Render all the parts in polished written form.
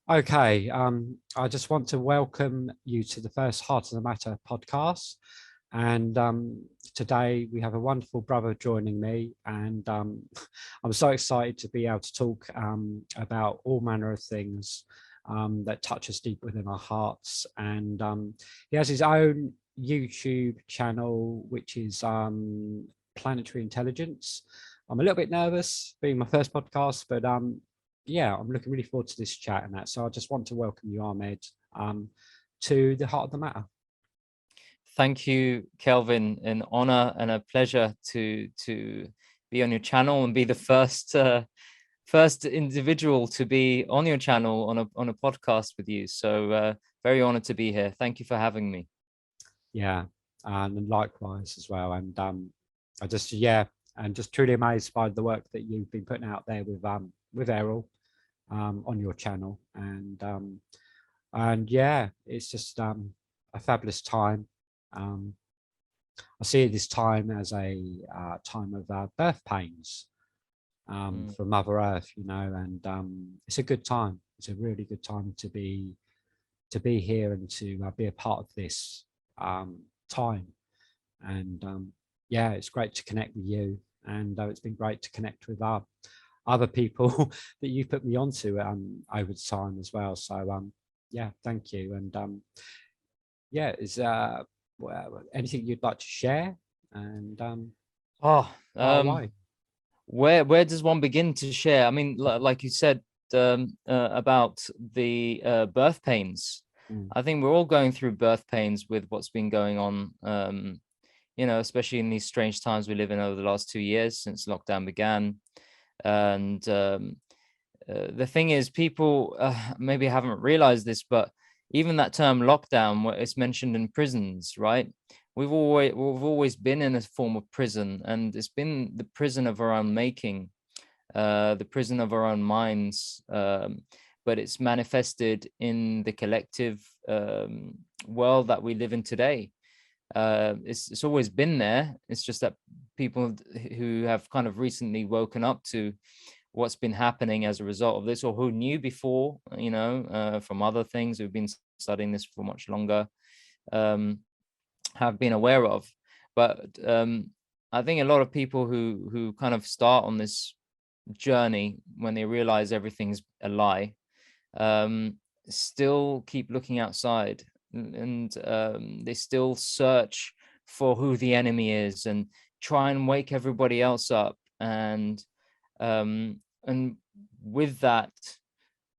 Okay, I just want to welcome you to the first Heart of the Matter podcast. And today we have a wonderful brother joining me, and I'm so excited to be able to talk about all manner of things that touch us deep within our hearts. And he has his own YouTube channel, which is Planetary Intelligence. I'm a little bit nervous being my first podcast, but yeah, I'm looking really forward to this chat and that. So I just want to welcome you, Ahmed, to the Heart of the Matter. Thank you, Kelvin. An honor and a pleasure to be on your channel and be the first individual to be on your channel on a podcast with you. So very honored to be here. Thank you for having me. Yeah, and likewise as well. And I just and just truly amazed by the work that you've been putting out there with Errol on your channel. And yeah, it's just a fabulous time. I see this time as a time of birth pains for Mother Earth, and it's a good time. It's a really good time to be here and to be a part of this time. And yeah, it's great to connect with you, and it's been great to connect with other people that you've put me onto over time as well. So yeah, thank you. And yeah, is anything you'd like to share? And where does one begin to share? I mean, like you said about the birth pains. I think we're all going through birth pains with what's been going on, especially in these strange times we live in over the last 2 years since lockdown began. And the thing is, people maybe haven't realized this, but even that term lockdown, where it's mentioned in prisons, right? We've always been in a form of prison, and it's been the prison of our own making, the prison of our own minds. But it's manifested in the collective world that we live in today. It's always been there. It's just that people who have kind of recently woken up to what's been happening as a result of this, or who knew before, from other things, who've been studying this for much longer, have been aware of. But I think a lot of people who kind of start on this journey when they realize everything's a lie, still keep looking outside, and they still search for who the enemy is and try and wake everybody else up. And with that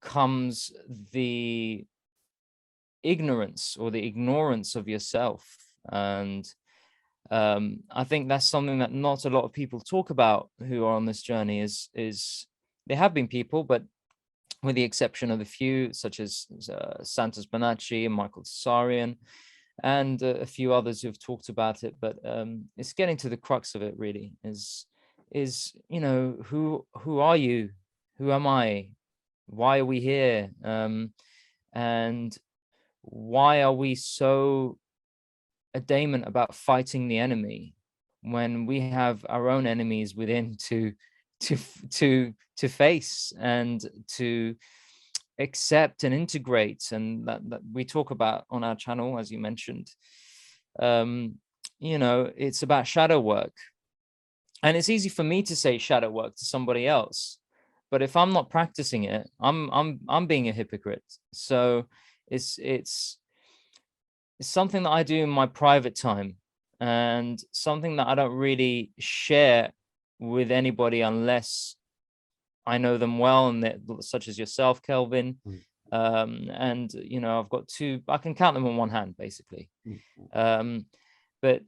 comes the ignorance or the ignorance of yourself. And I think that's something that not a lot of people talk about who are on this journey. Is there have been people, but with the exception of a few, such as Santos Bonacci and Michael Tsarian, and a few others who've talked about it. But it's getting to the crux of it, really, is who are you? Who am I? Why are we here? And why are we so adamant about fighting the enemy when we have our own enemies within to face and to accept and integrate? And that we talk about on our channel, as you mentioned. It's about shadow work. And it's easy for me to say shadow work to somebody else, but if I'm not practicing it, I'm being a hypocrite. So it's something that I do in my private time, and something that I don't really share with anybody unless I know them well, and such as yourself, Kelvin. And I've got two, I can count them on one hand, basically. But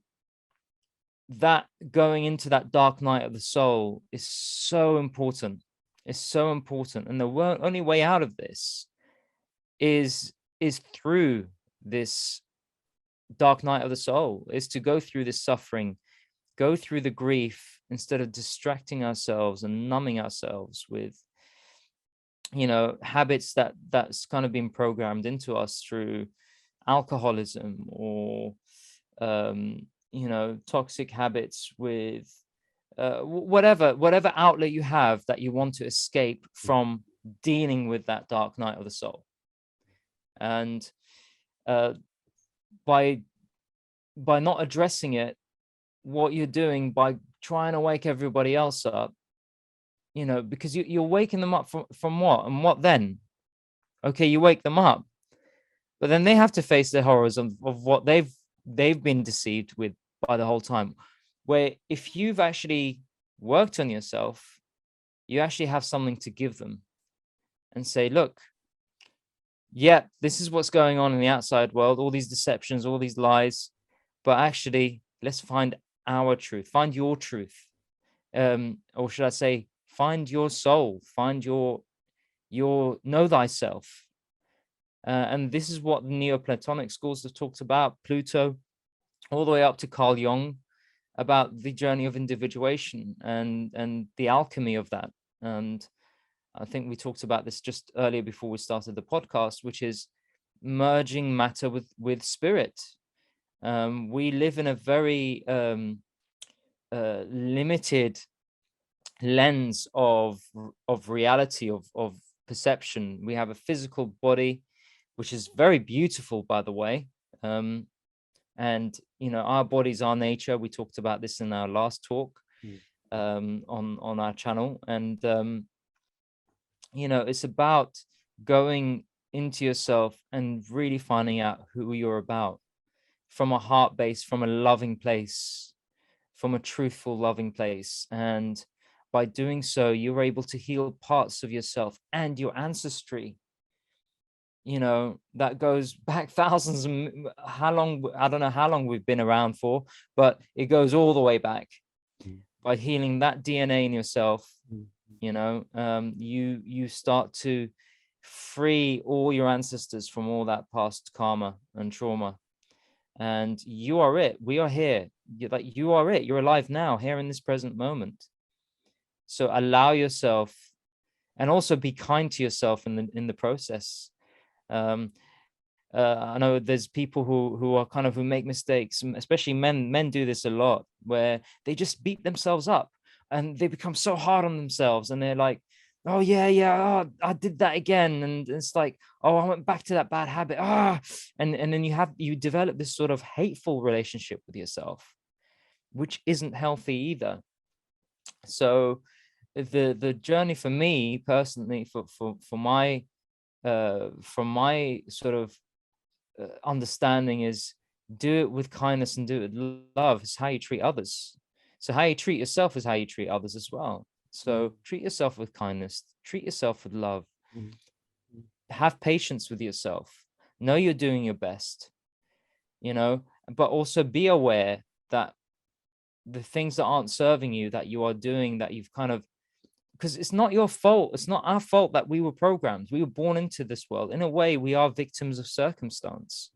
that going into that dark night of the soul is so important. It's so important. And the only way out of this is through this dark night of the soul, is to go through this suffering, go through the grief, instead of distracting ourselves and numbing ourselves with habits that's kind of been programmed into us through alcoholism, or toxic habits with whatever outlet you have that you want to escape from dealing with that dark night of the soul. And by not addressing it, what you're doing by trying to wake everybody else up, because you're waking them up from what? And what then? Okay, you wake them up, but then they have to face the horrors of what they've been deceived with by the whole time. Where if you've actually worked on yourself, you actually have something to give them and say, look, yeah, this is what's going on in the outside world, all these deceptions, all these lies, but actually let's find our truth, find your truth. Or should I say, find your soul, find your know thyself. And this is what the Neoplatonic schools have talked about, Pluto, all the way up to Carl Jung, about the journey of individuation and the alchemy of that. And I think we talked about this just earlier before we started the podcast, which is merging matter with spirit. We live in a very limited lens of reality, of perception. We have a physical body, which is very beautiful, by the way. And our bodies are nature. We talked about this in our last talk on our channel. And it's about going into yourself and really finding out who you're about from a heart base, from a loving place, from a truthful, loving place. And by doing so, you're able to heal parts of yourself and your ancestry, that goes back thousands of how long, I don't know how long we've been around for, but it goes all the way back. By healing that DNA in yourself, you start to free all your ancestors from all that past karma and trauma. And you are it. We are here. You are it. You're alive now, here in this present moment. So allow yourself, and also be kind to yourself in the process. I know there's people who make mistakes, especially men do this a lot, where they just beat themselves up and they become so hard on themselves, and they're like, oh yeah, oh, I did that again, and it's like, oh, I went back to that bad habit, and then you develop this sort of hateful relationship with yourself, which isn't healthy either. So the journey for me personally, for my from my sort of understanding, is do it with kindness and do it with love. It's how you treat others. So how you treat yourself is how you treat others as well. So treat yourself with kindness, treat yourself with love, have patience with yourself, know you're doing your best, but also be aware that the things that aren't serving you, that you are doing, that you've because it's not your fault. It's not our fault that we were programmed. We were born into this world. In a way, we are victims of circumstance.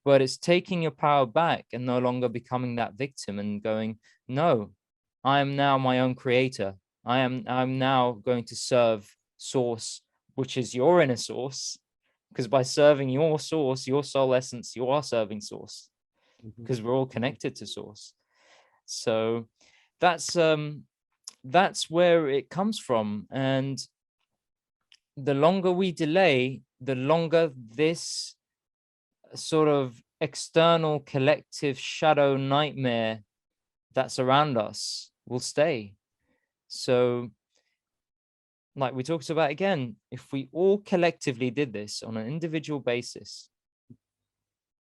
But it's taking your power back and no longer becoming that victim and going, no, I am now my own creator. I'm now going to serve source, which is your inner source. Because by serving your source, your soul essence, you are serving source. Because we're all connected to source. So that's where it comes from. And the longer we delay, the longer this sort of external collective shadow nightmare that's around us will stay. So, like we talked about again, if we all collectively did this on an individual basis,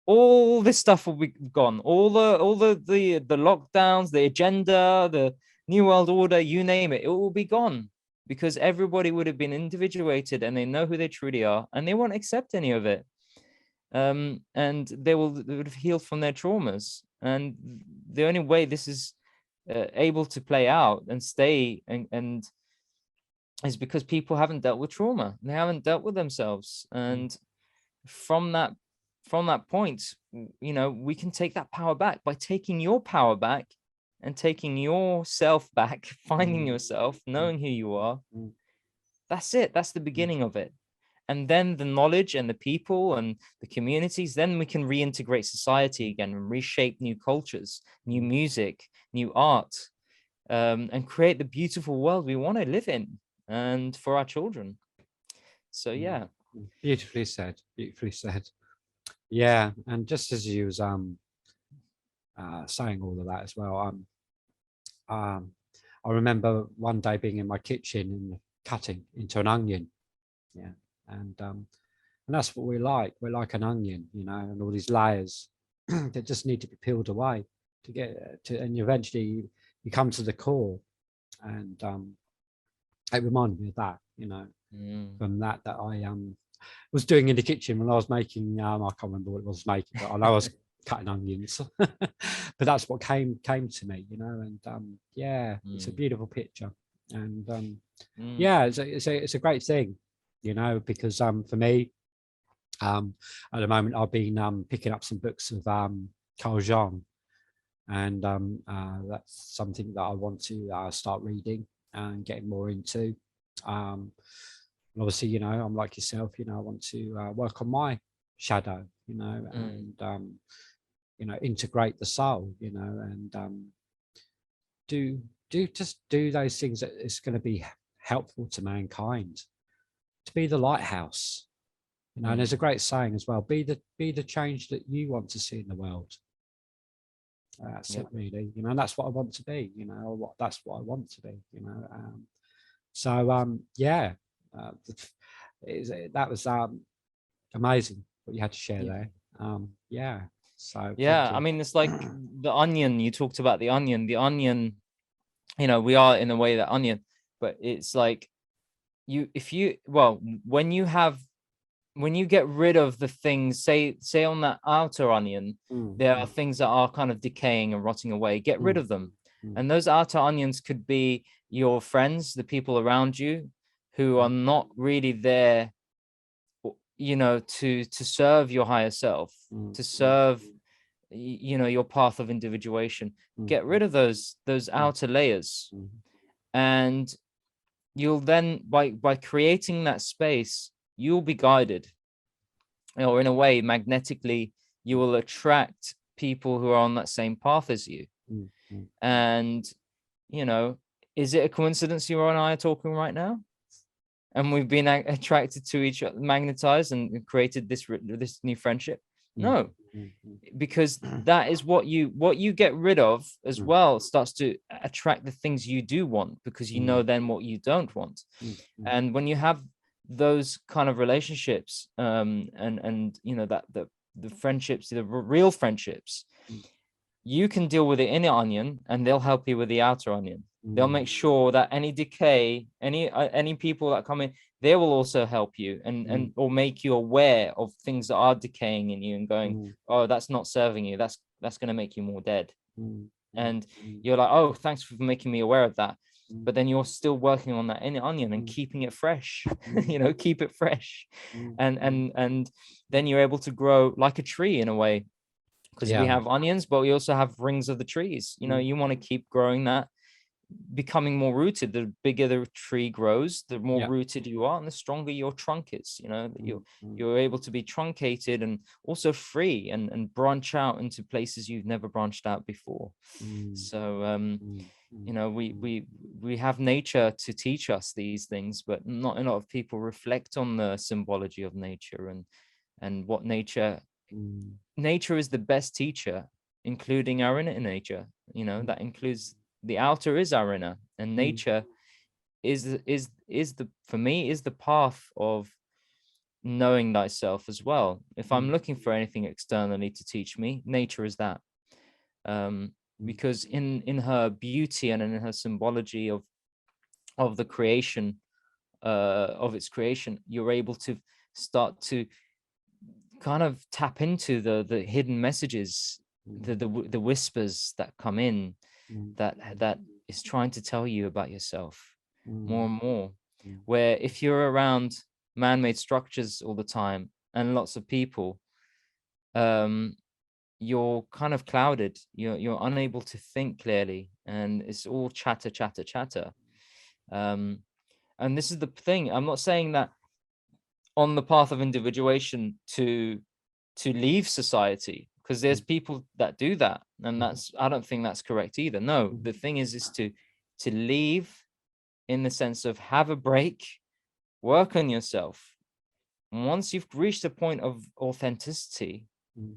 all this stuff will be gone. All the lockdowns, the agenda, the New World Order, you name it, it will be gone, because everybody would have been individuated and they know who they truly are, and they won't accept any of it. And they would have healed from their traumas. And the only way this is able to play out and stay and is because people haven't dealt with trauma. They haven't dealt with themselves. And from that point, we can take that power back by taking your power back and taking yourself back, finding yourself, knowing who you are. That's it. That's the beginning of it. And then the knowledge and the people and the communities, then we can reintegrate society again and reshape new cultures, new music, new art, and create the beautiful world we want to live in and for our children. So, yeah. Beautifully said. Beautifully said. Yeah, and just as you was saying all of that as well, I remember one day being in my kitchen and cutting into an onion. Yeah, and that's what we like. We're like an onion, you know, and all these layers that just need to be peeled away to get to, and eventually you come to the core, and it reminded me of that, you know, from that I was doing in the kitchen when I was making. I can't remember what it was making, but I know I was cutting onions. But that's what came to me, you know, and yeah, it's a beautiful picture, and yeah, it's a great thing, you know, because for me, at the moment I've been picking up some books of Carl Jung, and that's something that I want to start reading and getting more into. And obviously, you know, I'm like yourself, you know, I want to work on my shadow, you know, and you know, integrate the soul, you know, and do just do those things that is going to be helpful to mankind, to be the lighthouse, you know. And there's a great saying as well: be the change that you want to see in the world. That's it, really, you know. And that's what I want to be, you know. That's what I want to be, you know. So yeah, that was amazing what you had to share there. Yeah. So yeah, I mean, it's like the onion. You talked about the onion. The onion, you know, we are in a way that onion, but it's like when you get rid of the things, say on that outer onion, there are things that are kind of decaying and rotting away. Get rid of them. And those outer onions could be your friends, the people around you who are not really there, you know, to serve your higher self, to serve, you know, your path of individuation. Get rid of those outer layers, and you'll then, by creating that space, you'll be guided, or in a way, magnetically, you will attract people who are on that same path as you. And, you know, is it a coincidence you and I are talking right now? And we've been attracted to each other, magnetized, and created this new friendship? No, because that is what you get rid of as well starts to attract the things you do want, because you know then what you don't want. And when you have those kind of relationships, and you know, that the friendships, the real friendships, you can deal with the inner onion, and they'll help you with the outer onion. They'll make sure that any decay, any people that come in, they will also help you, and or make you aware of things that are decaying in you and going, oh, that's not serving you. That's going to make you more dead. And you're like, oh, thanks for making me aware of that. But then you're still working on that inner onion and keeping it fresh, you know, keep it fresh. And then you're able to grow like a tree in a way, because we have onions, but we also have rings of the trees. You know, you want to keep growing that, becoming more rooted. The bigger the tree grows, the more rooted you are, and the stronger your trunk is. You know, you're able to be truncated and also free, and branch out into places you've never branched out before. So you know, we have nature to teach us these things, but not a lot of people reflect on the symbology of nature, and what nature is the best teacher, including our inner nature. You know, that includes the outer is our inner, and nature is the, for me, is the path of knowing thyself as well. If I'm looking for anything externally to teach me, nature is that. Because in her beauty and in her symbology of the creation, of its creation, you're able to start to kind of tap into the hidden messages, the whispers that come in, that is trying to tell you about yourself more and more. Where if you're around man-made structures all the time and lots of people, you're kind of clouded. You're unable to think clearly, and it's all chatter, chatter, chatter. And this is the thing. I'm not saying that on the path of individuation to leave society, because there's people that do that, and I don't think that's correct either. No, the thing is to leave in the sense of have a break, work on yourself, once you've reached a point of authenticity mm,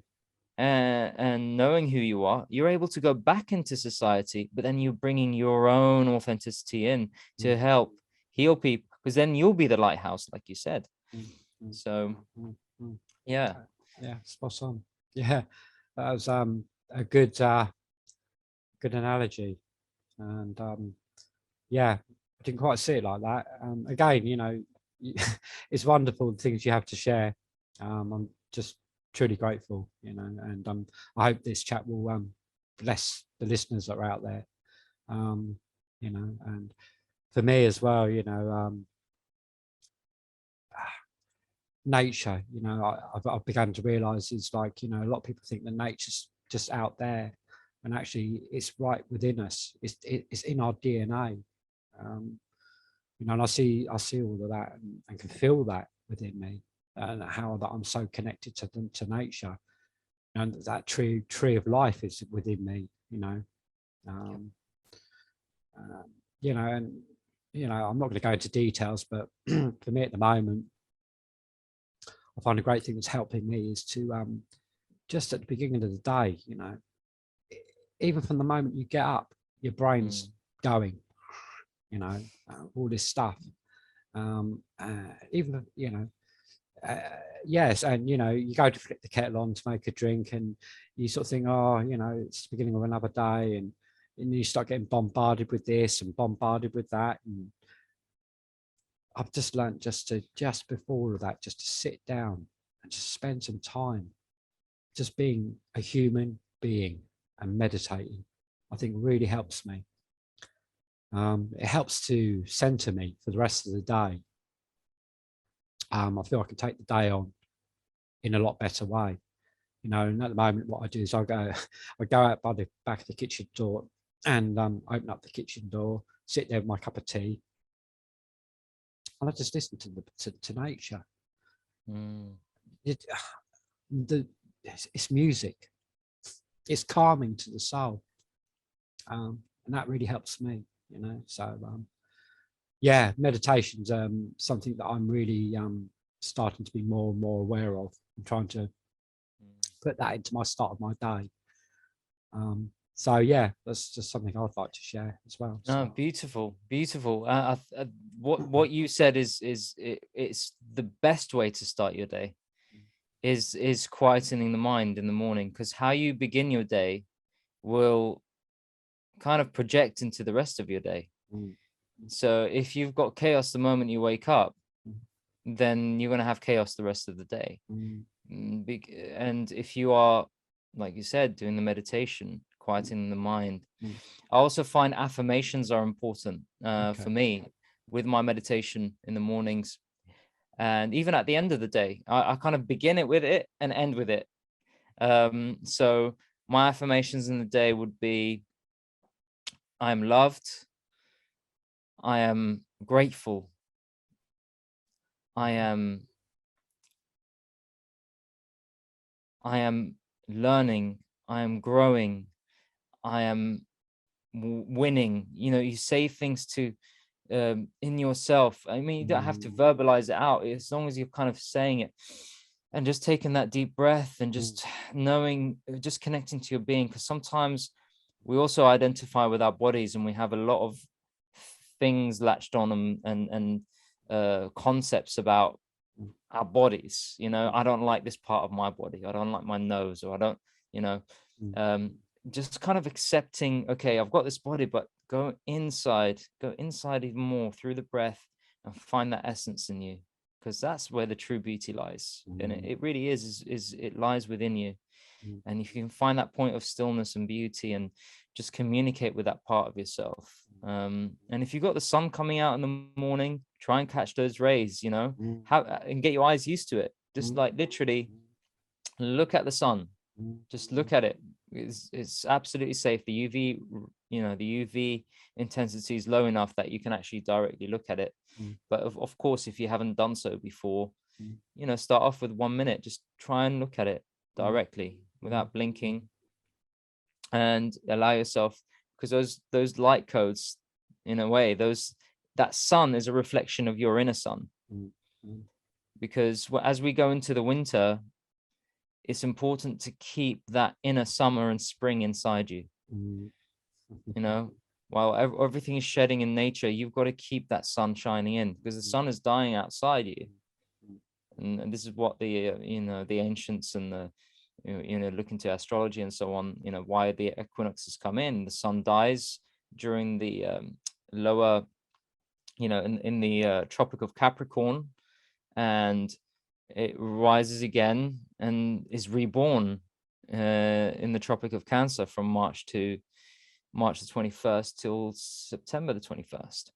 and knowing who you are, you're able to go back into society, but then you're bringing your own authenticity in to mm, help heal people, because then you'll be the lighthouse, like you said. mm, mm, So mm, mm. yeah. Yeah, spot on. Yeah, that was a good analogy, and yeah, I didn't quite see it like that. Again, you know, it's wonderful the things you have to share. I'm just truly grateful, you know, and I hope this chat will bless the listeners that are out there. You know, and for me as well, you know, nature, you know, I've begun to realize is like, you know, a lot of people think that nature's just out there, and actually it's right within us. It's in our DNA. You know, and I see all of that, and can feel that within me, and how that I'm so connected to nature, and that tree of life is within me, you know. um, you know, and you know, I'm not going to go into details, but for me at the moment, I find a great thing that's helping me is to just at the beginning of the day, you know, even from the moment you get up, your brain's going, you know, all this stuff. Even, you know, yes, and you know, you go to flip the kettle on to make a drink, and you sort of think, oh, you know, it's the beginning of another day, and you start getting bombarded with this and bombarded with that. And I've just learned just before all of that, just to sit down and just spend some time just being a human being and meditating. I think really helps me. It helps to center me for the rest of the day. I feel I can take the day on in a lot better way, you know. And at the moment, what I do is I go out by the back of the kitchen door and open up the kitchen door, sit there with my cup of tea, and I just listen to nature. It, it's music. It's calming to the soul, and that really helps me, you know. So yeah, meditation's something that I'm really starting to be more and more aware of. I'm trying to put that into my start of my day. So yeah, that's just something I'd like to share as well. No, So. beautiful, beautiful. What you said it's the best way to start your day, is quietening the mind in the morning, because how you begin your day will kind of project into the rest of your day. So if you've got chaos the moment you wake up, then you're going to have chaos the rest of the day. And if you are, like you said, doing the meditation, quieting the mind, I also find affirmations are important for me with my meditation in the mornings, and even at the end of the day. I kind of begin it with it and end with it. So my affirmations in the day would be: I am loved, I am grateful, I am learning, I am growing, I am winning. You know, you say things to in yourself. I mean, you don't have to verbalize it out, as long as you're kind of saying it and just taking that deep breath and just knowing, just connecting to your being. Because sometimes we also identify with our bodies, and we have a lot of things latched on them, and concepts about our bodies. You know, I don't like this part of my body, I don't like my nose, or I don't, you know. Just kind of accepting, okay, I've got this body, but go inside even more through the breath, and find that essence in you, because that's where the true beauty lies. And it really is it lies within you. And if you can find that point of stillness and beauty, and just communicate with that part of yourself, and if you've got the sun coming out in the morning, try and catch those rays, you know, and get your eyes used to it. Just like literally look at the sun, just look at it. It's absolutely safe. The UV, you know, the UV intensity is low enough that you can actually directly look at it. But of course, if you haven't done so before, you know, start off with 1 minute, just try and look at it directly without blinking, and allow yourself, because those light codes, in a way, that sun is a reflection of your inner sun. because as we go into the winter, it's important to keep that inner summer and spring inside you. You know, while everything is shedding in nature, you've got to keep that sun shining in, because the sun is dying outside you. And this is what the the ancients and the look into astrology and so on, why the equinoxes come in. The sun dies during the lower, in the Tropic of Capricorn, and it rises again and is reborn in the Tropic of Cancer from March the 21st till September the 21st.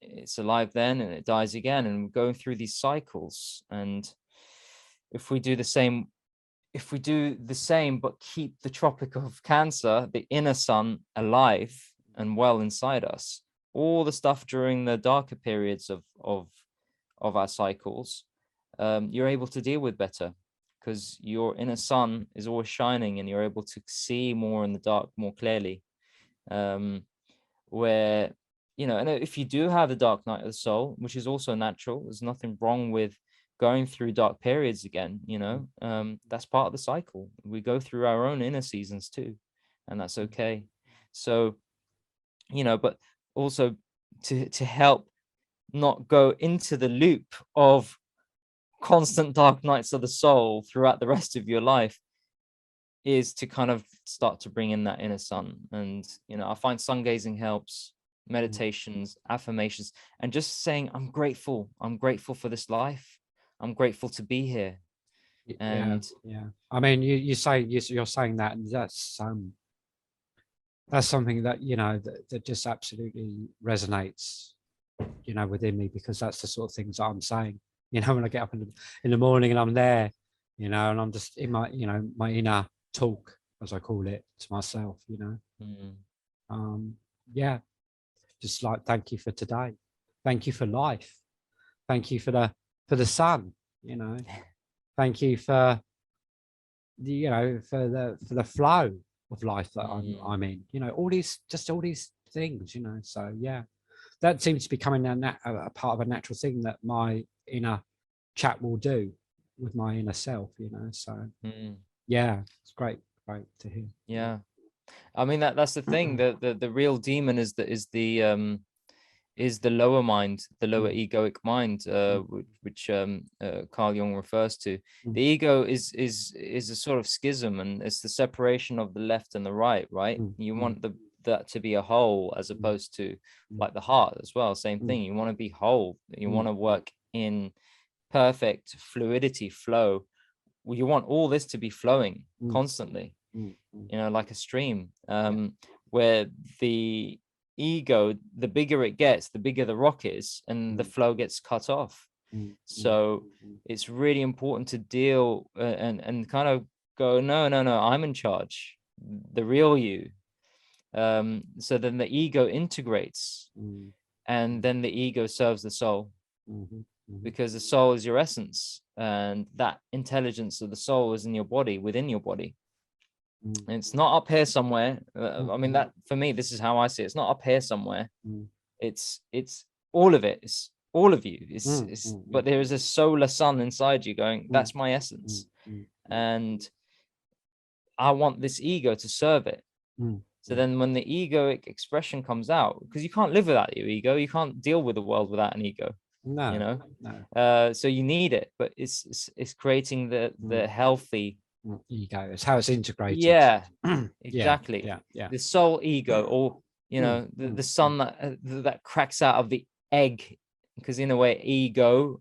It's alive then and it dies again, and we're going through these cycles. And if we do the same but keep the Tropic of Cancer, the inner sun, alive and well inside us, all the stuff during the darker periods of our cycles, you're able to deal with better, because your inner sun is always shining and you're able to see more in the dark more clearly. Where, and if you do have the dark night of the soul, which is also natural, there's nothing wrong with going through dark periods again, that's part of the cycle. We go through our own inner seasons too, and that's okay. So, but also to help not go into the loop of constant dark nights of the soul throughout the rest of your life, is to kind of start to bring in that inner sun. And I find sun gazing helps, meditations, affirmations, and just saying, I'm grateful for this life, I'm grateful to be here. And I mean, you're saying that, and that's something that that just absolutely resonates within me, because that's the sort of things that I'm saying. When I get up in the morning and I'm there, and I'm just in my, my inner talk, as I call it, to myself, just like, thank you for today. Thank you for life. Thank you for the sun, thank you for the, for the flow of life that I'm in, all these things, so yeah, that seems to be becoming a part of a natural thing that my inner chat will do with my inner self, so yeah, it's great to hear. Yeah, I mean, that's the thing, the real demon is the lower mind, the lower egoic mind, which Carl Jung refers to. The ego is a sort of schism, and it's the separation of the left and the right. You want that to be a whole, as opposed to like the heart as well. Same thing. You want to be whole. You want to work in perfect fluidity, flow. You want all this to be flowing constantly, like a stream, where the ego, the bigger it gets, the bigger the rock is, and the flow gets cut off. So it's really important to deal and kind of go, no, I'm in charge, the real you. So then the ego integrates, and then the ego serves the soul, because the soul is your essence, and that intelligence of the soul is in your body, within your body. It's not up here somewhere. I mean, that for me, this is how I see it. It's not up here somewhere. It's all of it. It's all of you. But there is a solar sun inside you going, that's my essence. And I want this ego to serve it. So then when the egoic expression comes out, because you can't live without your ego, you can't deal with the world without an ego. No. So you need it, but it's creating the healthy ego. It's how it's integrated. Yeah, exactly. Yeah. The soul ego, or the sun that cracks out of the egg, because in a way, ego,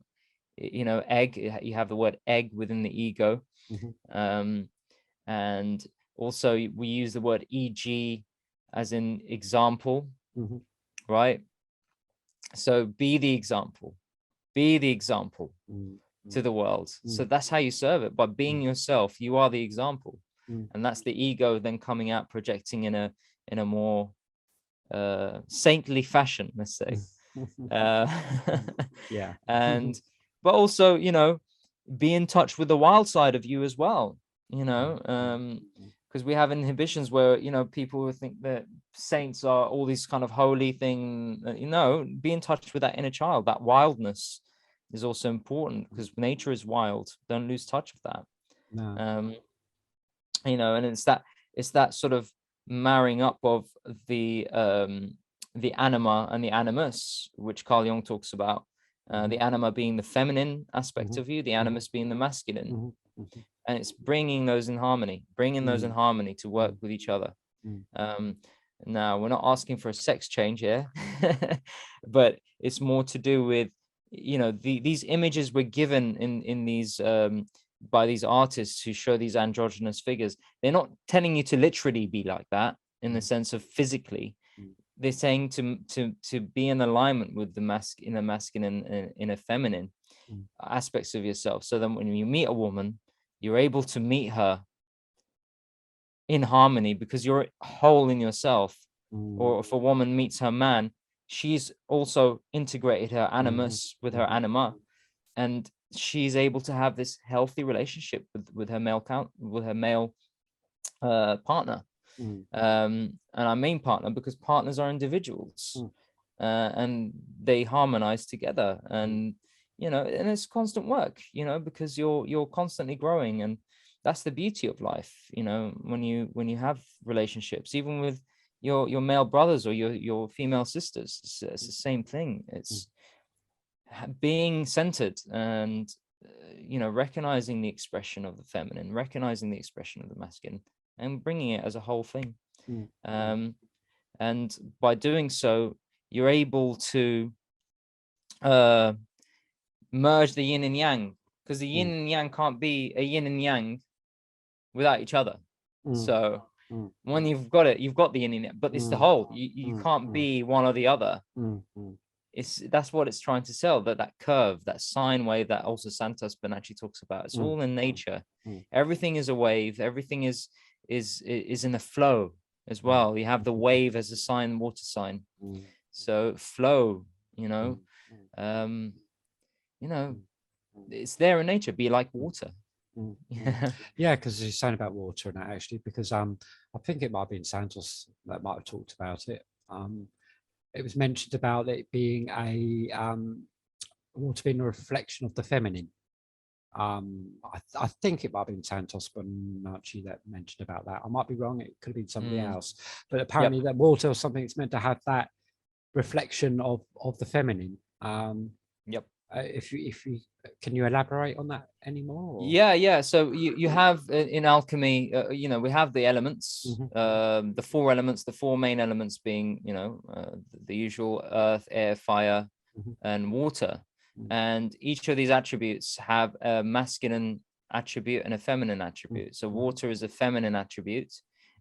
egg. You have the word egg within the ego, and also we use the word eg as in example, right? So be the example to the world. So that's how you serve it, by being yourself. You are the example, and that's the ego then coming out, projecting in a more saintly fashion, let's say. And but also be in touch with the wild side of you as well, because we have inhibitions where people who think that saints are all these kind of holy thing. Be in touch with that inner child, that wildness, is also important, because nature is wild. Don't lose touch of that. No. You know, and it's that sort of marrying up of the anima and the animus, which Carl Jung talks about. The anima being the feminine aspect of you, the animus being the masculine. And it's bringing those in harmony, to work with each other. Now, we're not asking for a sex change here, but it's more to do with, you know, these images we're given in these by these artists who show these androgynous figures. They're not telling you to literally be like that in the sense of physically. They're saying to be in alignment with the masculine and in a feminine aspects of yourself, so that when you meet a woman, you're able to meet her in harmony, because you're whole in yourself. Or if a woman meets her man, she's also integrated her animus with her anima, and she's able to have this healthy relationship with her male partner. And I mean partner, because partners are individuals, and they harmonize together. And you know, and it's constant work, you know, because you're constantly growing. And that's the beauty of life, you know, when you have relationships, even with your male brothers or your female sisters. It's the same thing. It's being centered, and you know, recognizing the expression of the feminine, recognizing the expression of the masculine, and bringing it as a whole thing. And by doing so, you're able to merge the yin and yang, because the yin and yang can't be a yin and yang without each other. So when you've got it, you've got the yin and yang, but it's the whole. You can't be one or the other. That's what it's trying to sell, that curve, that sine wave that also Santos Bonacci talks about. It's all in nature. Everything is a wave. Everything is in a flow as well. You have the wave as a sign, water sign. So flow, you know, it's there in nature. Be like water. Yeah, because you're saying about water, and that actually, because I think it might have been Santos that might have talked about it. It was mentioned about it being water being a reflection of the feminine. I think it might have been Santos Bonacci that mentioned about that. I might be wrong. It could have been somebody else, but apparently that water or something is meant to have that reflection of the feminine. If you can you elaborate on that anymore? Yeah. So you have in alchemy, you know, we have the elements, the four elements, the four main elements being, you know, the usual earth, air, fire, and water. And each of these attributes have a masculine attribute and a feminine attribute. So water is a feminine attribute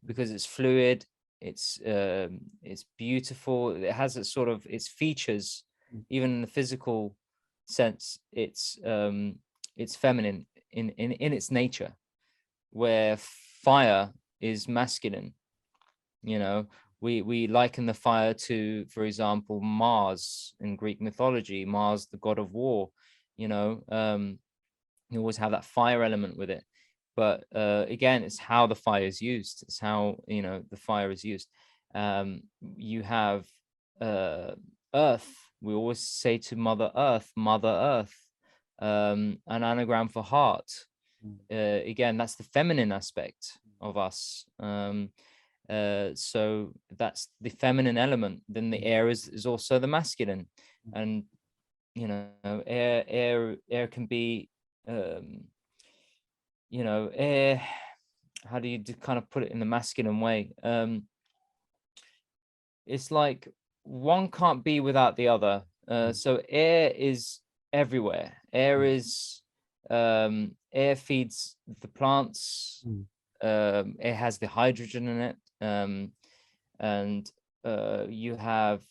because it's fluid, it's beautiful, it has its sort of its features, even in the physical sense. It's feminine in its nature, where fire is masculine. You know, we liken the fire to, for example, Mars in Greek mythology. Mars, the god of war. You know, you always have that fire element with it. But again, it's how the fire is used. It's how, you know, the fire is used. You have earth. We always say to Mother Earth, an anagram for heart. Again, that's the feminine aspect of us. So that's the feminine element. Then the air is also the masculine. And you know, air can be you know, air, how do you kind of put it in the masculine way? It's like one can't be without the other. So air is everywhere. Air is air feeds the plants. It has the hydrogen in it. And you have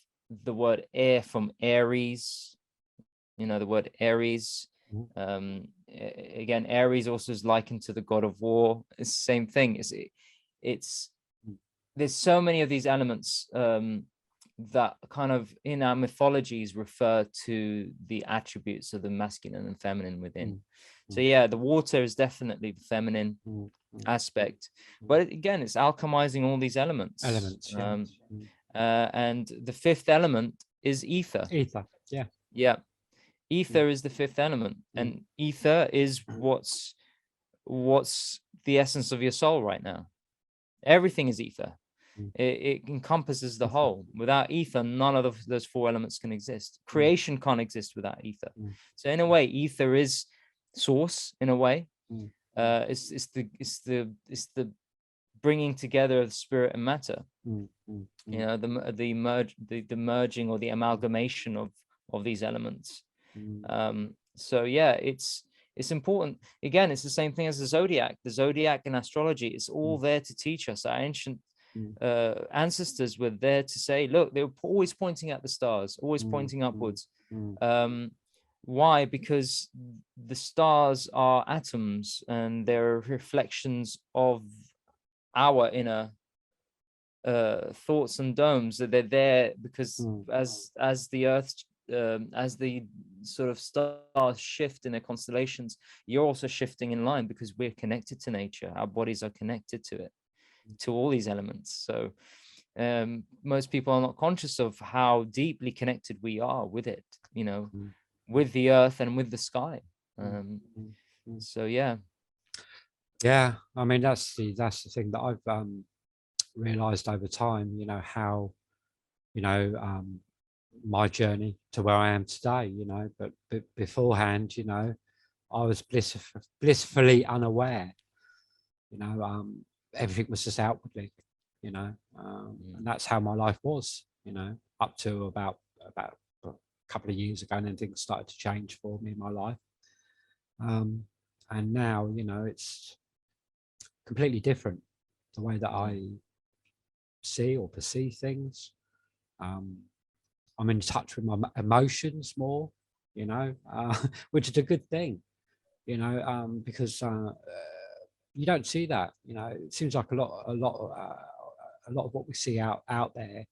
the word air from Aries. You know, the word Aries. Again, Aries also is likened to the god of war. It's the same thing. It's there's so many of these elements that kind of in our mythologies refer to the attributes of the masculine and feminine within. So yeah, the water is definitely the feminine aspect, but again, it's alchemizing all these elements. And the fifth element is ether. Yeah. Ether is the fifth element, and ether is what's the essence of your soul right now. Everything is ether. It encompasses the whole. Without ether, none of those four elements can exist. Creation can't exist without ether. So in a way, ether is source. In a way, it's the bringing together of spirit and matter. You know, the merging or the amalgamation of these elements. So yeah, it's important. Again, it's the same thing as the zodiac in astrology. It's all there to teach us. Our ancient ancestors were there to say, look, they were always pointing at the stars, always pointing upwards. Why? Because the stars are atoms and they're reflections of our inner thoughts and domes. That they're there because as the earth as the sort of stars shift in their constellations, you're also shifting in line, because we're connected to nature. Our bodies are connected to it, to all these elements. So most people are not conscious of how deeply connected we are with it, you know, with the earth and with the sky. So yeah. I mean, that's the thing that I've realized over time, you know, how, you know, my journey to where I am today, you know, but beforehand, you know, I was blissfully unaware, you know, everything was just outwardly, you know, and that's how my life was, you know, up to about a couple of years ago, and then things started to change for me in my life. And now, you know, it's completely different, the way that I see or perceive things. I'm in touch with my emotions more, you know, which is a good thing, you know, because you don't see that, you know. It seems like a lot of what we see out there,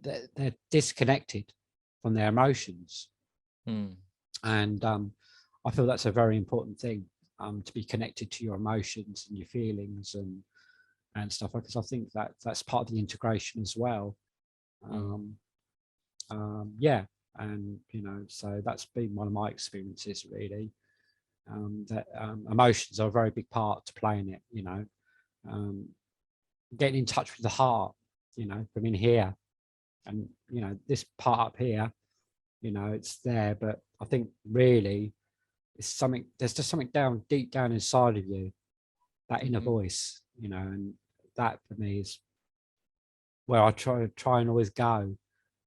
they're disconnected from their emotions, and I feel that's a very important thing, to be connected to your emotions and your feelings and stuff, because I think that that's part of the integration as well. Yeah, and you know, so that's been one of my experiences, really. That emotions are a very big part to play in it, you know. Getting in touch with the heart, you know, from in here, and you know, this part up here, you know, it's there, but I think really it's something, there's just something deep down inside of you, that inner voice, you know, and that for me is where I try and always go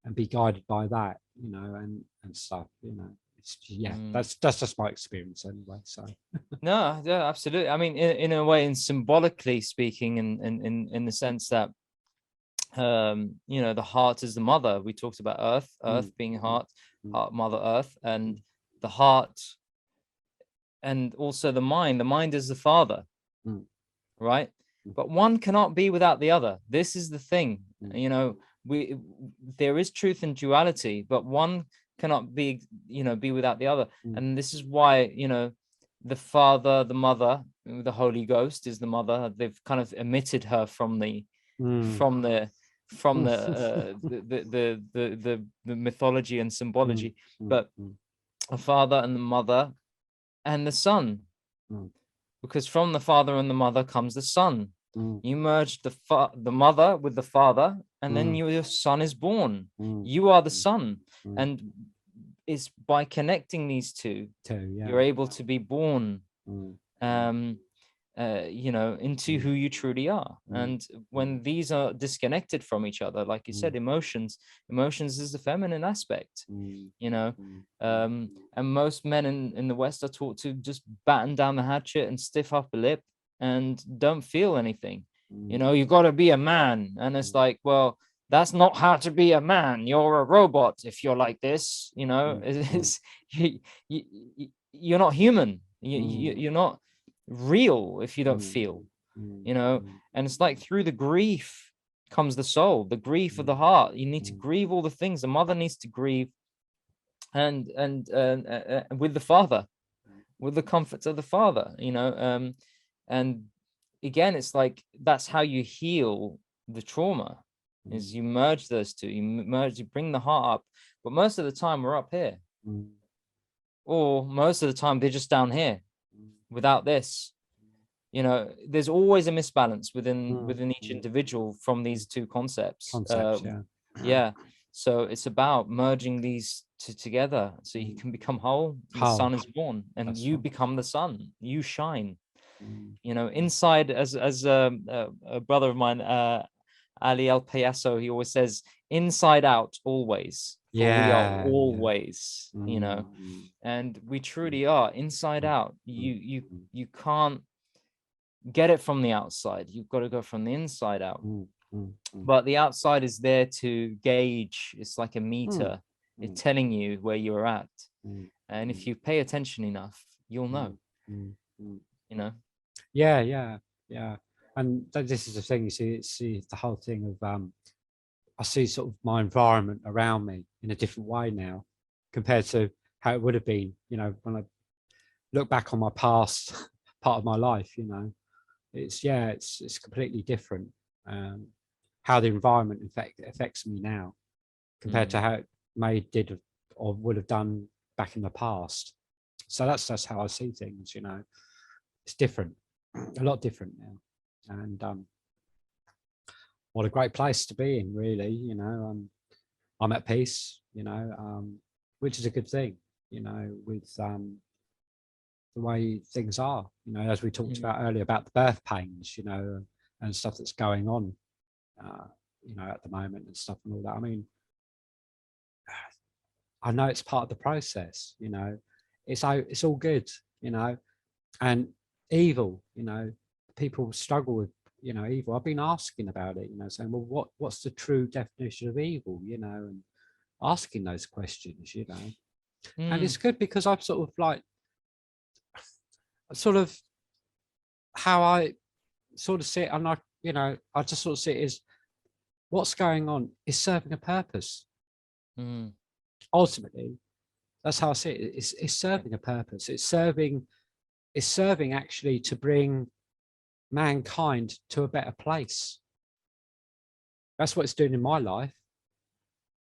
and be guided by that, you know, and stuff, you know. It's, yeah, that's just my experience anyway. So no, yeah, absolutely. I mean, in a way, and symbolically speaking, in the sense that you know, the heart is the mother. We talked about earth being heart, mother earth, and the heart, and also the mind is the father, right? But one cannot be without the other. This is the thing, you know. There is truth in duality, but one cannot be, you know, be without the other. And this is why, you know, the father, the mother, the Holy Ghost is the mother. They've kind of emitted her from the mythology and symbology, but a father and the mother and the son, because from the father and the mother comes the son. You merge the mother with the father, and then your son is born. You are the son, and it's by connecting these two, you're able to be born, you know, into who you truly are. And when these are disconnected from each other, like you said, emotions is the feminine aspect, you know. And most men in the West are taught to just batten down the hatchet and stiff upper lip and don't feel anything. You know, you got to be a man, and it's like, well, that's not how to be a man. You're a robot if you're like this, you know. You're not human. You're not real if you don't feel, you know. And it's like through the grief comes the soul, the grief of the heart. You need to grieve all the things. The mother needs to grieve, and with the father, with the comforts of the father, you know. And again, it's like that's how you heal the trauma, is you merge those two. You bring the heart up, but most of the time we're up here. or most of the time they're just down here without this. You know, there's always a misbalance within each individual from these two concepts. Yeah. So it's about merging these two together so you can become whole. The sun is born, and That's you right. become the sun. You shine. You know, inside, as a brother of mine, Ali El Payaso, he always says, inside out always. For we are always, you know, and we truly are inside out. You can't get it from the outside. You've got to go from the inside out. But the outside is there to gauge. It's like a meter. It's telling you where you're at. And if you pay attention enough, you'll know. You know? Yeah. And this is the thing, you see, it's the whole thing of I see sort of my environment around me in a different way now compared to how it would have been, you know, when I look back on my past part of my life, you know. It's completely different. How the environment affects me now compared to how it did or would have done back in the past. So that's how I see things, you know. It's different, a lot different now. And what a great place to be in, really, you know. I'm at peace, you know, which is a good thing, you know, with the way things are, you know, as we talked about earlier about the birth pains, you know, and stuff that's going on, you know, at the moment and stuff and all that. I mean, I know it's part of the process, you know, it's all good, you know, and evil, you know, people struggle with, you know, evil. I've been asking about it, you know, saying, well, what's the true definition of evil, you know, and asking those questions, you know. And it's good because I've sort of like, how I sort of see it, and you know, I just sort of see it as what's going on is serving a purpose. Ultimately, that's how I see it. It's serving a purpose. It's serving actually to bring mankind to a better place. That's what it's doing in my life.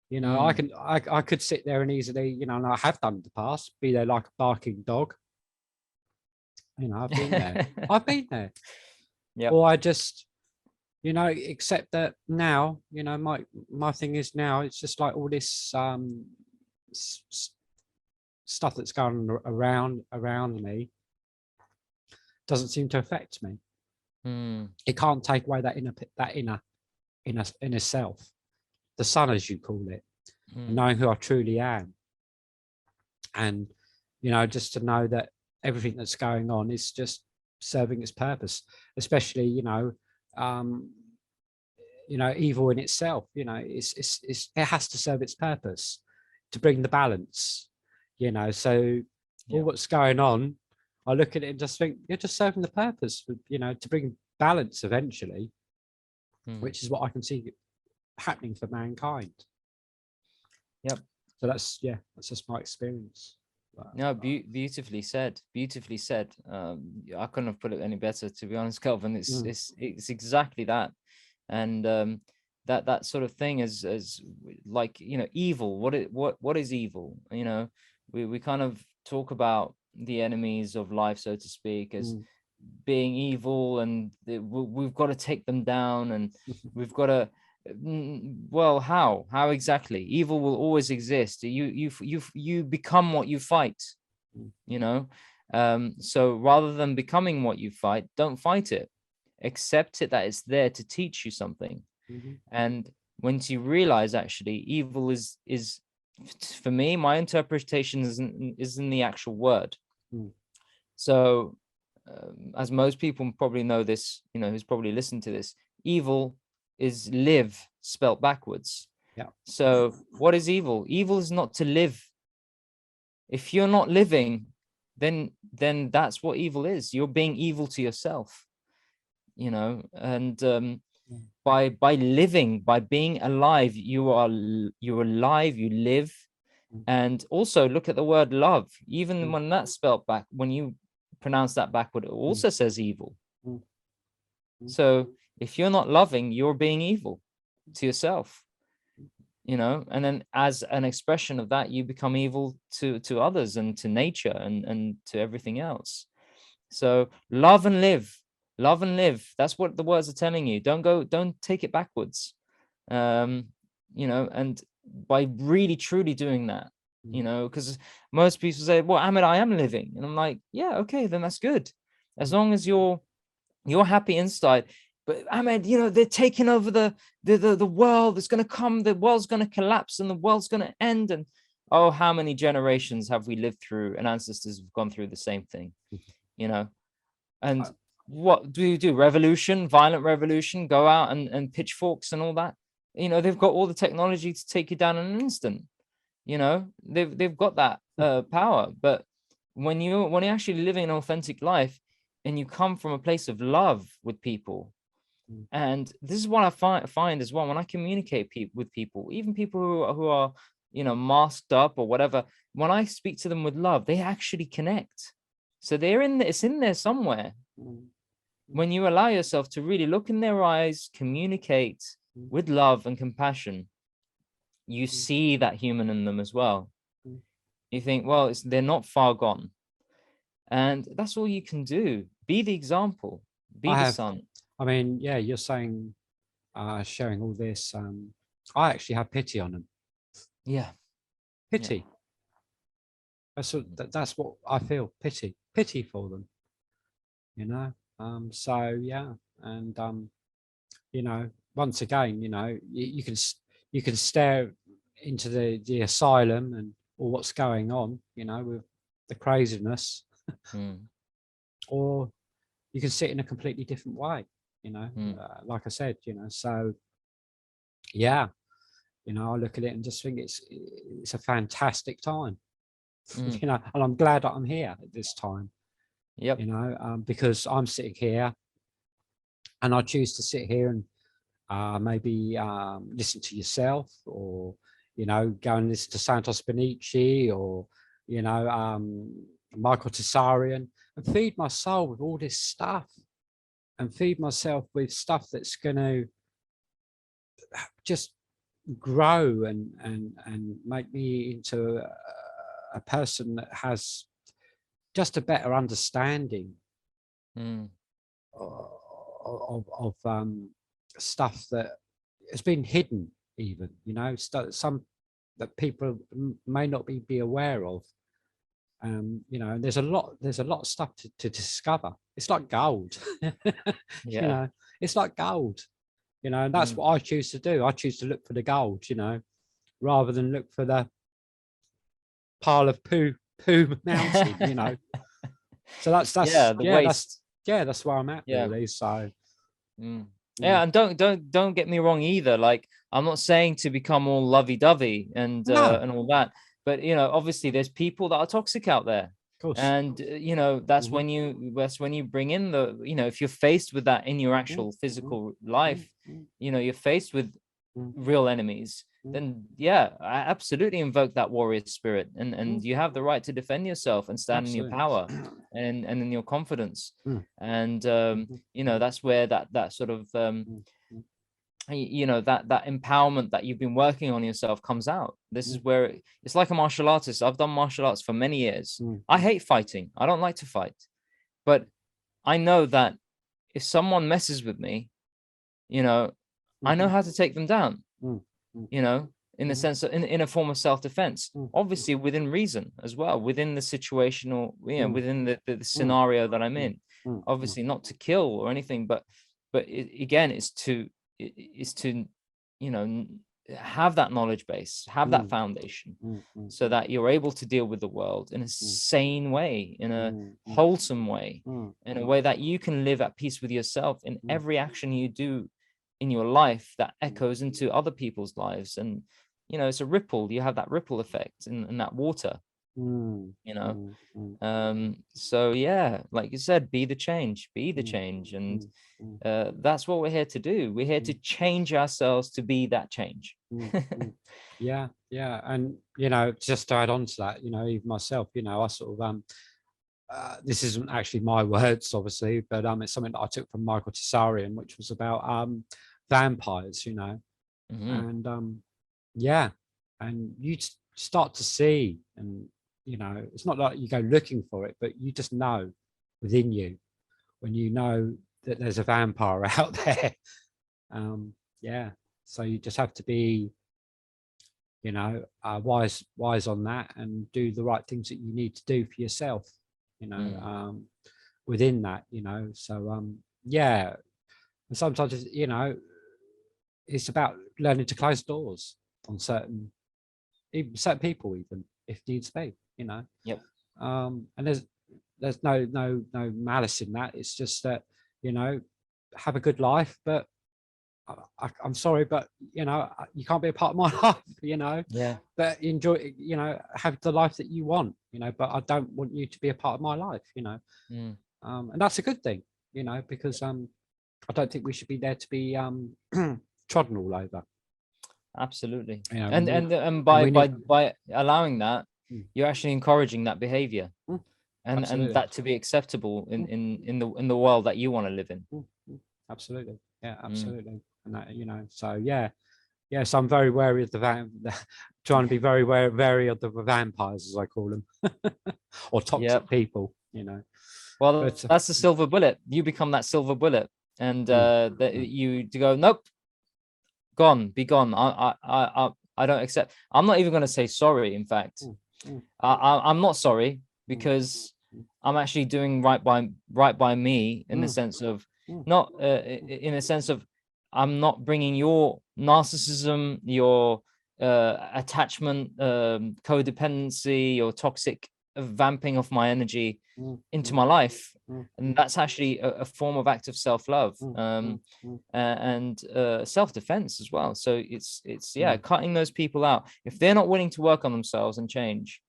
You know, I could sit there and easily, you know, and I have done in the past, be there like a barking dog. You know, I've been there. Yeah. Or I just, you know, accept that now, you know, my thing is now it's just like all this stuff that's going around me doesn't seem to affect me. It can't take away that inner self, the sun, as you call it, knowing who I truly am. And, you know, just to know that everything that's going on is just serving its purpose, especially, you know, evil in itself, you know, it has to serve its purpose to bring the balance, you know. So all what's going on, I look at it and just think you're just serving the purpose, you know, to bring balance eventually, which is what I can see happening for mankind. Yep. So that's just my experience. No, beautifully said. Beautifully said. I couldn't have put it any better, to be honest, Kelvin. It's exactly that, and that sort of thing as like, you know, evil. What is evil? You know, we kind of talk about the enemies of life, so to speak, as being evil, and we've got to take them down, and we've got to. Well, how exactly? Evil will always exist. You become what you fight, you know. So rather than becoming what you fight, don't fight it. Accept it, that it's there to teach you something. And once you realize actually evil is for me, my interpretation is in the actual word. So as most people probably know this, you know, who's probably listened to this, evil is live spelt backwards. Yeah. So what is evil? Evil is not to live. If you're not living, then that's what evil is. You're being evil to yourself, you know. And by living, by being alive, you're alive, you live. And also look at the word love. Even when that's spelt back, when you pronounce that backward, it also says evil. So if you're not loving, you're being evil to yourself. you know, and then as an expression of that, you become evil to others and to nature and to everything else. So love and live, love and live. That's what the words are telling you. Don't take it backwards. You know, and by really truly doing that, you know, because most people say, well, Ahmed, I am living. And I'm like, yeah, okay, then that's good. As long as you're happy inside. But Ahmed, you know, they're taking over the world. It's going to come, the world's going to collapse and the world's going to end. And oh, how many generations have we lived through, and ancestors have gone through the same thing, you know? And what do you do? Revolution, violent revolution, go out and pitchforks and all that. You know, they've got all the technology to take you down in an instant. You know, they've got that power. But when you're actually living an authentic life and you come from a place of love with people, and this is what I find as well when I communicate with people, even people who are, you know, masked up or whatever, when I speak to them with love, they actually connect. So it's in there somewhere. When you allow yourself to really look in their eyes, communicate with love and compassion, you see that human in them as well. You think, well, they're not far gone. And that's all you can do. Be the example, be the sun. I mean, yeah, you're saying, sharing all this, I actually have pity on them. Yeah. Pity. Yeah. That's what I feel, pity for them, you know? So, yeah. And, you know, once again, you know, you can stare into the asylum and or what's going on, you know, with the craziness, or you can see it in a completely different way, you know, like I said, you know. So yeah, you know, I look at it and just think it's a fantastic time, you know, and I'm glad that I'm here at this time. Yep. You know, because I'm sitting here and I choose to sit here and maybe listen to yourself, or, you know, go and listen to Santos Benici, or, you know, Michael Tessarian, and feed my soul with all this stuff, and feed myself with stuff that's going to just grow and make me into a person that has just a better understanding of stuff that has been hidden, even, you know, some that people may not be aware of. You know, and there's a lot of stuff to discover. It's like gold. Yeah. You know, it's like gold, you know, and that's what I choose to do. I choose to look for the gold, you know, rather than look for the pile of poo mountain, you know. So that's yeah, the waste. That's where I'm at, really. So yeah, and don't get me wrong either. Like, I'm not saying to become all lovey-dovey and all that, but, you know, obviously there's people that are toxic out there. Of course. And you know, that's when you bring in the, you know, if you're faced with that in your actual physical life, you know, you're faced with real enemies, then yeah, I absolutely invoke that warrior spirit, and you have the right to defend yourself and stand in your power and in your confidence. And you know, that's where that sort of you know, that empowerment that you've been working on yourself comes out. This is where it's like a martial artist. I've done martial arts for many years. I hate fighting. I don't like to fight, but I know that if someone messes with me, you know, I know how to take them down, you know, in the sense of, in a form of self-defense, obviously within reason as well, within the situational, you know, within the scenario that I'm in, obviously not to kill or anything, but again, it's to, you know, have that knowledge base, have that foundation, so that you're able to deal with the world in a sane way, in a wholesome way, in a way that you can live at peace with yourself in every action you do in your life that echoes into other people's lives. And, you know, it's a ripple. You have that ripple effect in that water, you know. So yeah, like you said, be the change, and that's what we're here to do. We're here to change ourselves to be that change. Yeah, and, you know, just to add on to that, you know, even myself, you know, I sort of this isn't actually my words, obviously, but it's something that I took from Michael Tessarian, which was about vampires, you know. And yeah, and you start to see, and it's not like you go looking for it, but you just know within you when you know that there's a vampire out there. Yeah, so you just have to be wise on that, and do the right things that you need to do for yourself, within that, so yeah. And sometimes it's about learning to close doors on certain people, even if needs be. Yep. And there's no malice in that. It's just that have a good life, but I'm sorry, but you can't be a part of my life. Yeah. But enjoy, have the life that you want, but I don't want you to be a part of my life. And that's a good thing, because I don't think we should be there to be trodden all over. Absolutely. And by allowing that, you're actually encouraging that behavior, and that to be acceptable in the world that you want to live in. Absolutely. Yeah, absolutely. And that, so yeah. Yes, I'm very wary of trying to be very wary of the vampires, as I call them, or toxic people, Well, but, that's the silver bullet. You become that silver bullet, and you to go, nope, gone, be gone. I don't accept. I'm not even going to say sorry. In fact, I'm not sorry, because I'm actually doing right by me, in the sense of not in a sense of, I'm not bringing your narcissism, your attachment, codependency, your toxic vamping of my energy into my life. And that's actually a form of active self-love, and self-defense as well. So it's cutting those people out. If they're not willing to work on themselves and change,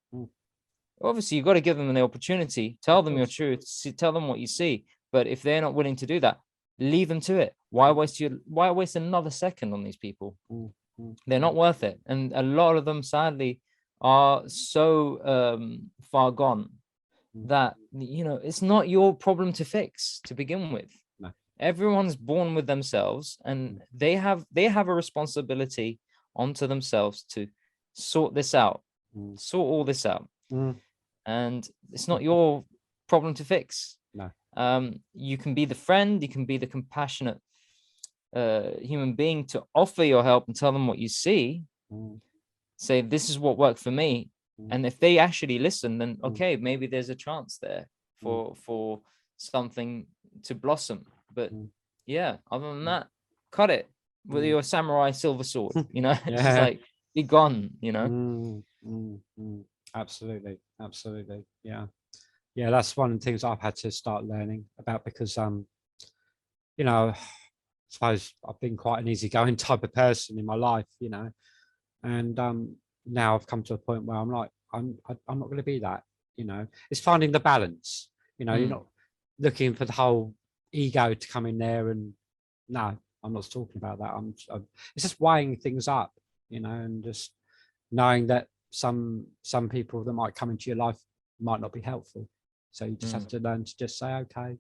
obviously you've got to give them the opportunity, tell them your truth, tell them what you see. But if they're not willing to do that, leave them to it. Why waste another second on these people? They're not worth it. And a lot of them, sadly, are so far gone that it's not your problem to fix to begin with. No. Everyone's born with themselves, and they have a responsibility onto themselves to sort this out, sort all this out. And it's not your problem to fix. No. You can be the friend, you can be the compassionate human being to offer your help and tell them what you see. Say, this is what worked for me. And if they actually listen, then okay, maybe there's a chance there for something to blossom. But yeah, other than that, cut it with your samurai silver sword. It's just like, be gone. Absolutely. Yeah, that's one of the things I've had to start learning about, because I suppose I've been quite an easygoing type of person in my life, and now I've come to a point where I'm like, I'm not going to be that. It's finding the balance. You're not looking for the whole ego to come in there, and no, I'm not talking about that. It's just weighing things up, and just knowing that some people that might come into your life might not be helpful. So you just have to learn to just say, okay,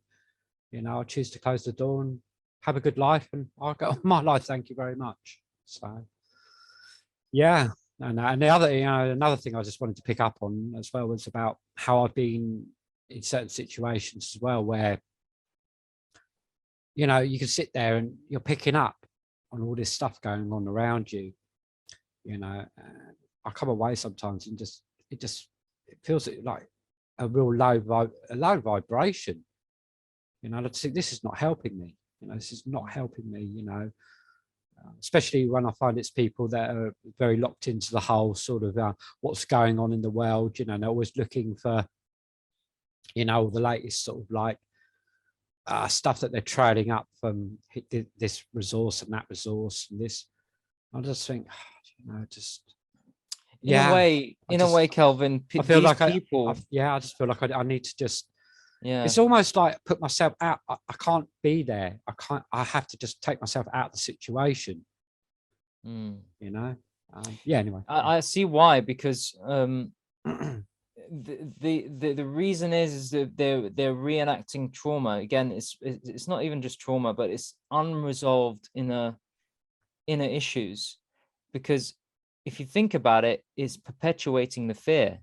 I'll choose to close the door and have a good life, and I'll go on my life. Thank you very much. So yeah. And the other, another thing I just wanted to pick up on as well was about how I've been in certain situations as well, where, you can sit there and you're picking up on all this stuff going on around you, I come away sometimes and it feels like a real low vibration. I just think this is not helping me. This is not helping me, especially when I find it's people that are very locked into the whole sort of what's going on in the world. They're always looking for, the latest sort of like stuff that they're trailing up from this resource and that resource and this. I just think, in a way, Kelvin, I feel like people. I just feel like I need to just. Yeah. It's almost like put myself out. I can't be there. I have to just take myself out of the situation. Yeah. Anyway. I see why, because the reason is that they're reenacting trauma again. It's not even just trauma, but it's unresolved inner issues, because if you think about it, is perpetuating the fear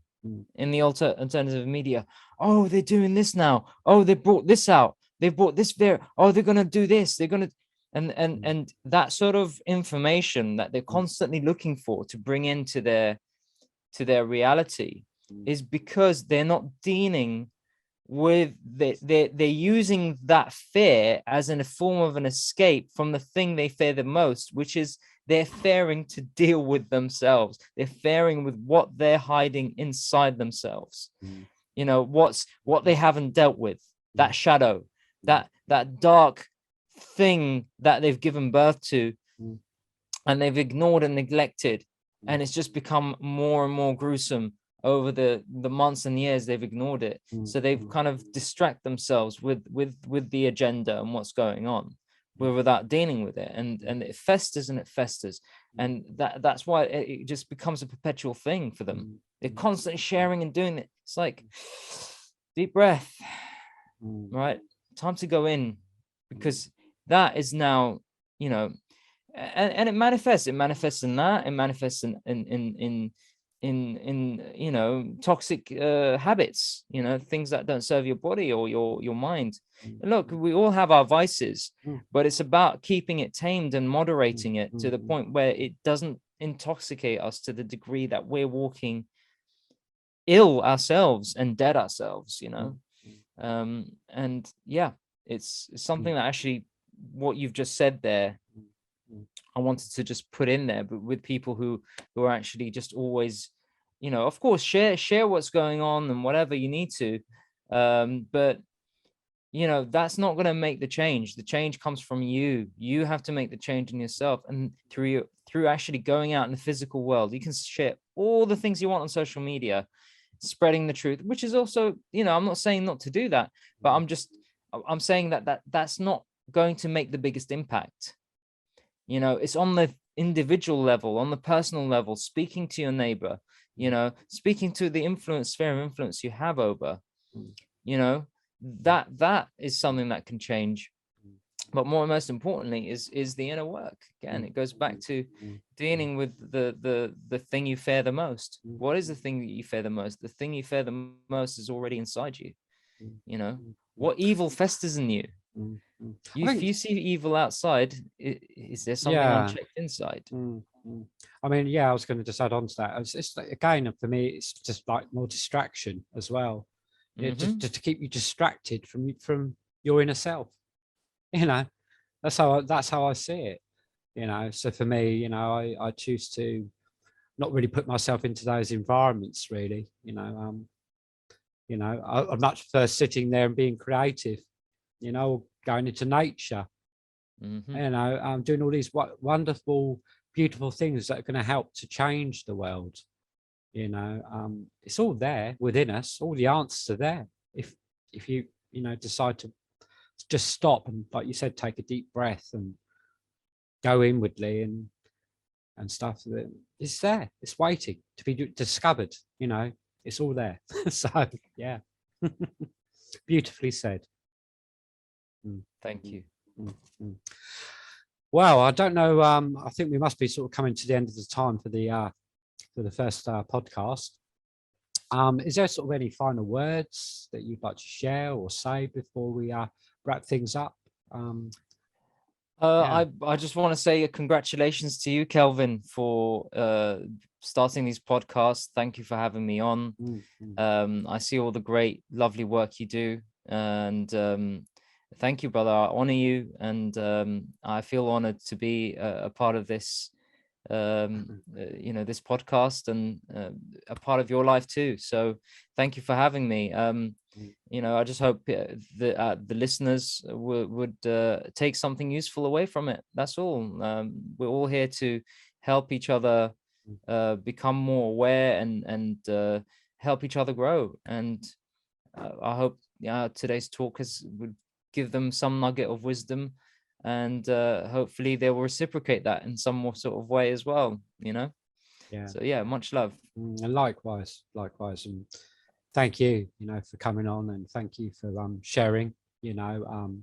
in the alternative media. Oh, they're doing this now. Oh, they brought this out. They brought this there. Oh, they're gonna do this. They're gonna, and that sort of information that they're constantly looking for to bring into their reality is because they're not dealing with they're using that fear as in a form of an escape from the thing they fear the most, which is they're fearing to deal with themselves. They're fearing with what they're hiding inside themselves. You know, what they haven't dealt with, that shadow, that dark thing that they've given birth to and they've ignored and neglected, and it's just become more and more gruesome over the months and years they've ignored it. So they've kind of distract themselves with the agenda and what's going on without dealing with it, and it festers and it festers, and that's why it just becomes a perpetual thing for them. They're constantly sharing and doing it. It's like, deep breath, right? Time to go in, because that is now, you know, and it manifests in that, it manifests in you know, toxic habits, you know, things that don't serve your body or your mind. Look, we all have our vices, but it's about keeping it tamed and moderating it to the point where it doesn't intoxicate us to the degree that we're walking ill ourselves and dead ourselves, you know. And yeah, it's something that actually, what you've just said there, I wanted to just put in there, but with people who are actually just always, you know, of course, share what's going on and whatever you need to, but you know, that's not going to make the change. The change comes from you. You have to make the change in yourself, and through actually going out in the physical world. You can share all the things you want on social media, spreading the truth, which is also, you know, I'm not saying not to do that, but I'm saying that's not going to make the biggest impact. You know, it's on the individual level, on the personal level, speaking to your neighbor, you know, speaking to the sphere of influence you have over, you know, that is something that can change. But most importantly is the inner work. Again, it goes back to dealing with the thing you fear the most. What is the thing that you fear the most? The thing you fear the most is already inside you. You know, what evil festers in you? If you see evil outside, is there something unchecked inside? I mean, yeah, I was going to just add on to that. It's like, again, for me, it's just like more distraction as well. Just to keep you distracted from your inner self. You know, that's how I see it. You know, so for me, you know, I choose to not really put myself into those environments. Really, you know, I much prefer sitting there and being creative. You know, going into nature. You know, doing all these wonderful, beautiful things that are going to help to change the world. You know, it's all there within us. All the answers are there. If you decide to just stop and, like you said, take a deep breath and go inwardly and stuff, that it's there. It's waiting to be discovered. You know, it's all there. So yeah, beautifully said. Thank you. Well, I don't know. I think we must be sort of coming to the end of the time for the first podcast. Is there sort of any final words that you'd like to share or say before we wrap things up? I just want to say congratulations to you, Kelvin, for starting these podcasts. Thank you for having me on. I see all the great, lovely work you do, and thank you, brother. I honor you, and I feel honored to be a part of this, you know, this podcast, and a part of your life too. So thank you for having me. You know, I just hope the listeners would take something useful away from it. That's all. We're all here to help each other become more aware and help each other grow. And I hope today's talk would give them some nugget of wisdom, and hopefully they will reciprocate that in some more sort of way as well, you know. So yeah, much love. And likewise, and thank you, you know, for coming on, and thank you for sharing, you know,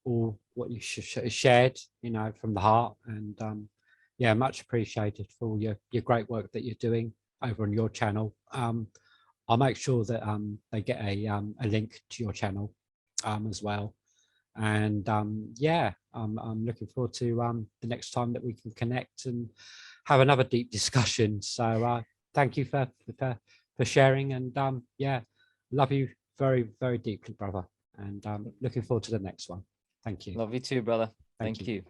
all what you shared, you know, from the heart. And yeah, much appreciated for all your great work that you're doing over on your channel. I'll make sure that they get a link to your channel as well. And yeah, I'm looking forward to the next time that we can connect and have another deep discussion. So thank you for sharing, and yeah, love you very, very deeply, brother. And looking forward to the next one. Thank you. Love you too, brother. Thank Thank you. you.